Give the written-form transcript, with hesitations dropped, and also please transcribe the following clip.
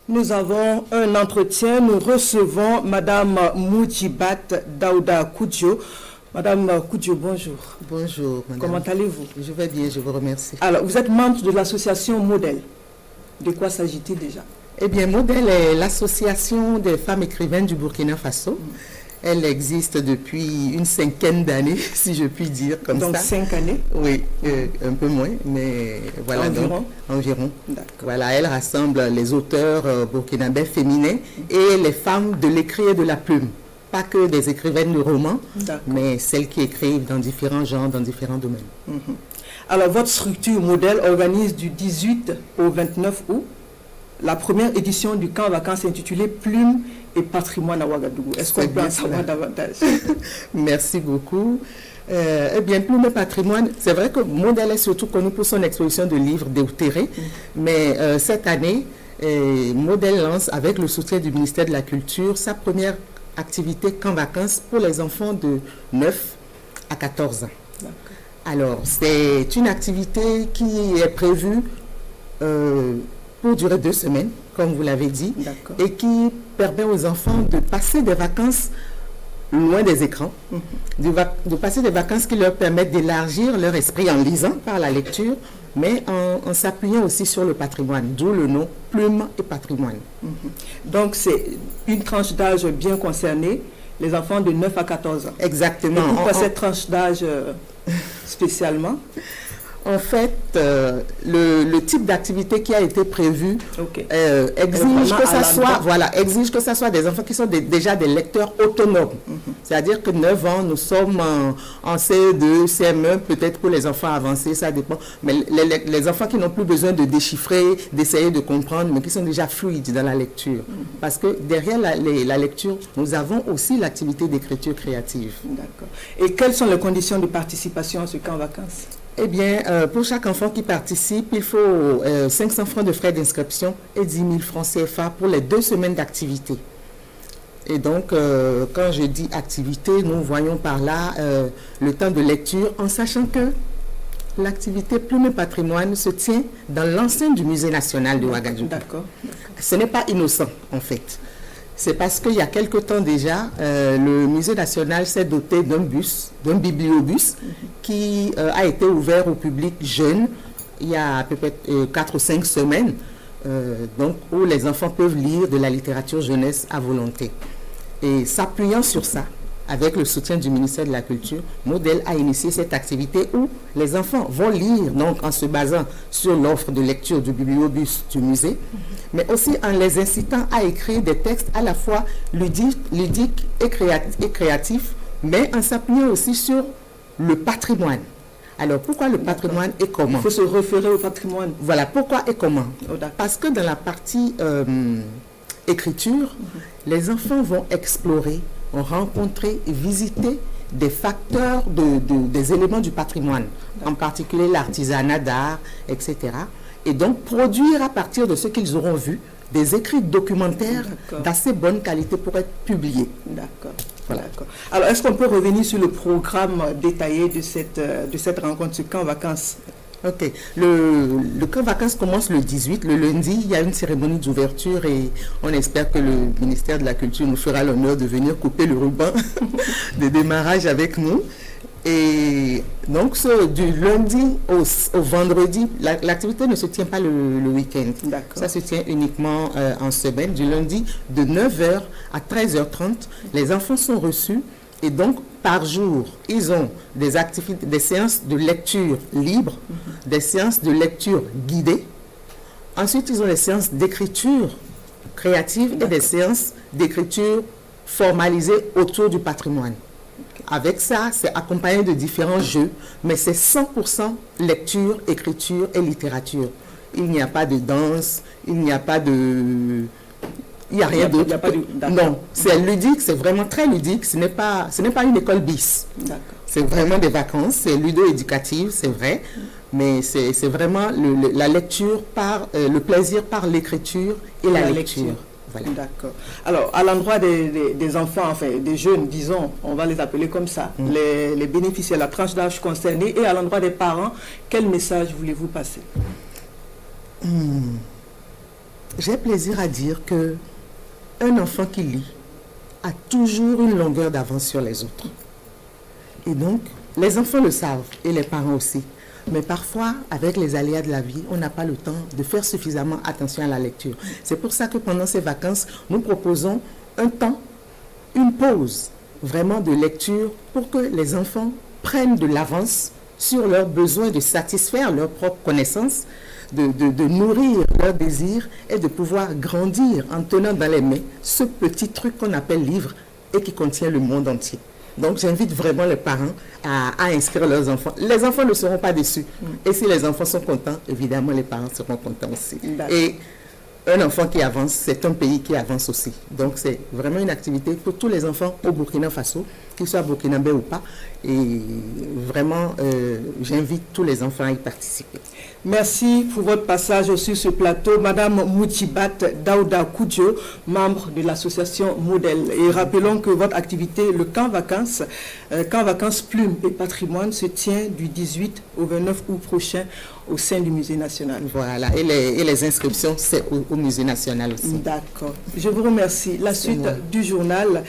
Nous avons un entretien. Nous recevons Madame Moujibat Daouda Koudjo. Madame Koudjo, bonjour. Bonjour, madame. Comment allez-vous? Je vais bien, je vous remercie. Alors, vous êtes membre de l'association Modèle. De quoi s'agit-il déjà? Eh bien, Modèle est l'association des femmes écrivaines du Burkina Faso. Elle existe depuis une cinquaine d'années, si je puis dire comme donc, ça. Donc 5 années? Oui, un peu moins, mais voilà. Environ. Voilà, elle rassemble les auteurs burkinabés féminins et les femmes de l'écrit et de la plume. Pas que des écrivaines de romans, mais celles qui écrivent dans différents genres, dans différents domaines. Alors, votre structure Modèle organise du 18 au 29 août la première édition du camp vacances intitulé Plume et patrimoine à Ouagadougou. Est-ce qu'on peut en savoir davantage? Merci beaucoup. Eh bien, Plume et patrimoine, c'est vrai que Modèle est surtout connu pour son exposition de livres déoutérés, mais cette année, Modèle lance, avec le soutien du ministère de la Culture, sa première activité camp vacances pour les enfants de 9 à 14 ans. Alors, c'est une activité qui est prévue pour durer 2 semaines, comme vous l'avez dit, et qui permet aux enfants de passer des vacances loin des écrans, de passer des vacances qui leur permettent d'élargir leur esprit en lisant par la lecture, mais en s'appuyant aussi sur le patrimoine, d'où le nom Plume et patrimoine. Donc, c'est une tranche d'âge bien concernée, les enfants de 9 à 14 ans. Exactement. Et pourquoi cette tranche d'âge spécialement? En fait, le type d'activité qui a été prévu exige que ça soit des enfants qui sont déjà des lecteurs autonomes. C'est-à-dire que 9 ans, nous sommes en CE2, CM1, peut-être pour les enfants avancés, ça dépend. Mais les enfants qui n'ont plus besoin de déchiffrer, d'essayer de comprendre, mais qui sont déjà fluides dans la lecture. Parce que derrière la lecture, nous avons aussi l'activité d'écriture créative. D'accord. Et quelles sont les conditions de participation à ce camp vacances? Eh bien, pour chaque enfant qui participe, il faut 500 francs de frais d'inscription et 10 000 francs CFA pour les 2 semaines d'activité. Et donc, quand je dis activité, nous voyons par là le temps de lecture, en sachant que l'activité Plume et patrimoine se tient dans l'enceinte du Musée national de Ouagadougou. D'accord. Ce n'est pas innocent, en fait. C'est parce qu'il y a quelque temps déjà, le Musée national s'est doté d'un bibliobus qui a été ouvert au public jeune il y a peut-être 4 ou 5 semaines, donc où les enfants peuvent lire de la littérature jeunesse à volonté. Et s'appuyant sur ça, avec le soutien du ministère de la Culture, Modèle a initié cette activité où les enfants vont lire, donc en se basant sur l'offre de lecture du bibliobus du musée, mais aussi en les incitant à écrire des textes à la fois ludiques et créatifs, mais en s'appuyant aussi sur le patrimoine. Alors, pourquoi le patrimoine et comment? Il faut se référer au patrimoine. Voilà, pourquoi et comment? Parce que dans la partie écriture, les enfants vont explorer, rencontrer et visiter des facteurs, des éléments du patrimoine, en particulier l'artisanat d'art, etc. Et donc produire à partir de ce qu'ils auront vu des écrits documentaires d'assez bonne qualité pour être publiés. D'accord. Voilà. Alors, est-ce qu'on peut revenir sur le programme détaillé de cette rencontre, ce camp vacances? Ok. Le camp vacances commence le 18. Le lundi, il y a une cérémonie d'ouverture et on espère que le ministère de la Culture nous fera l'honneur de venir couper le ruban de démarrage avec nous. Et donc, du lundi au vendredi, l'activité ne se tient pas le week-end. Ça se tient uniquement en semaine. Du lundi, de 9h à 13h30, les enfants sont reçus. Et donc, par jour, ils ont des activités, des séances de lecture libre, des séances de lecture guidée. Ensuite, ils ont des séances d'écriture créative et des séances d'écriture formalisées autour du patrimoine. Avec ça, c'est accompagné de différents jeux, mais c'est 100% lecture, écriture et littérature. Il n'y a pas de danse, il n'y a pas de... Il n'y a rien d'autre. Non, c'est ludique, c'est vraiment très ludique. Ce n'est pas une école bis. C'est vraiment des vacances, c'est ludo-éducatif, c'est vrai. Mais c'est vraiment la lecture par le plaisir par l'écriture et la lecture. Voilà. D'accord. Alors, à l'endroit des enfants, enfin des jeunes, disons, on va les appeler comme ça, les bénéficiaires, la tranche d'âge concernée, et à l'endroit des parents, quel message voulez-vous passer? J'ai plaisir à dire que un enfant qui lit a toujours une longueur d'avance sur les autres. Et donc, les enfants le savent et les parents aussi. Mais parfois, avec les aléas de la vie, on n'a pas le temps de faire suffisamment attention à la lecture. C'est pour ça que pendant ces vacances, nous proposons un temps, une pause vraiment de lecture pour que les enfants prennent de l'avance sur leurs besoins de satisfaire leurs propres connaissances, de nourrir leurs désirs et de pouvoir grandir en tenant dans les mains ce petit truc qu'on appelle livre et qui contient le monde entier. Donc j'invite vraiment les parents à inscrire leurs enfants. Les enfants ne seront pas déçus. Et si les enfants sont contents, évidemment les parents seront contents aussi. Et un enfant qui avance, c'est un pays qui avance aussi. Donc c'est vraiment une activité pour tous les enfants au Burkina Faso, qu'ils soient burkinabés ou pas. Et vraiment, j'invite tous les enfants à y participer. Merci pour votre passage sur ce plateau. Madame Moutibat Daouda Koudjo, membre de l'association Modèle. Et rappelons que votre activité, le camp vacances Plumes et Patrimoine, se tient du 18 au 29 août prochain au sein du Musée national. Voilà, et les inscriptions, c'est au Musée national aussi. D'accord. Je vous remercie. La suite du journal.